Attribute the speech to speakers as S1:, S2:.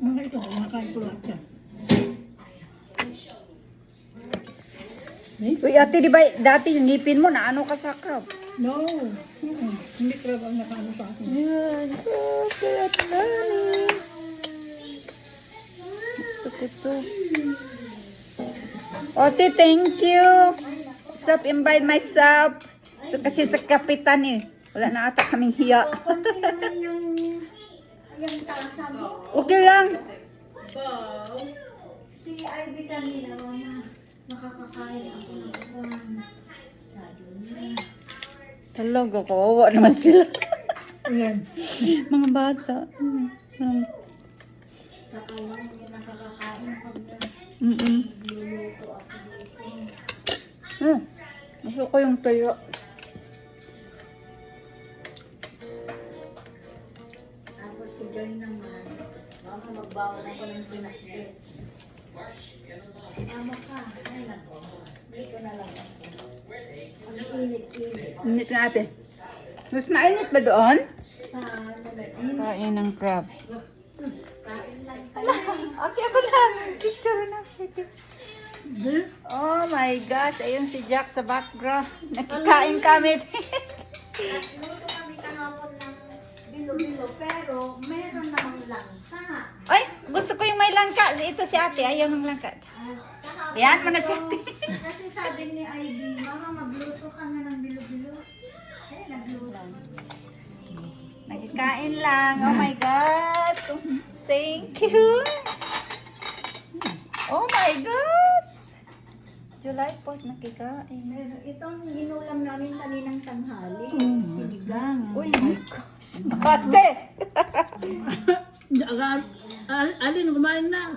S1: Mga ito, kumakain ko lahat yan.
S2: Uy, ate, di ba dati yung ngipin mo na ano kasakap?
S1: No. Hindi crab ang nakaano sa akin.
S2: Yan. Okay, at nani. Gusto ko to. Ate, thank you. Self-invite myself. Ito kasi sa kapitan eh. Wala na ata kaming hiya.
S3: Konti naman yung tasa mo.
S2: Okay lang.
S3: Si Ivy kanina, mama, nakakakain ako ng uwan. Sabi niya.
S2: Talaga, kawawa naman sila.
S1: Ayan.
S2: Mga bata.
S3: Sa kawan niya nakakakain pag
S2: Mm-mm.
S3: nagluluto ako dito.
S2: Gusto ko yung tuyo.
S3: Tapos si Joy naman, mama magbawa na ko ng pinakbits. Mama ka, ay nako. Dito na lang ako. Ang init-init.
S2: Init na ate. Mas mainit ba doon?
S3: Sa ano na,
S2: Kain ng crabs.
S3: kain lang kayo.
S2: Okay, ako na. Picture na. Oh my gosh. Ayun si Jack sa background. Nakikain kami.
S3: Luto kami kahapon ng bilo-bilo, pero meron namang langka.
S2: Ay, gusto ko yung may langka. Ito si ate. Ayaw ng langka.
S3: Kahapon
S2: Yan mo na si
S3: ito,
S2: ate.
S3: Kasi sabi ni Ivy, Mama, magluto ka nga ng bilo-bilo. Eh, nagluto.
S2: Nakikain lang. Oh my God. Thank you. Oh my gosh. July 4th nakikain.
S3: Meron, itong inulam namin kaninang tanghali, sinigang.
S2: Oh my gosh. Ate.
S1: Alin, kumain na.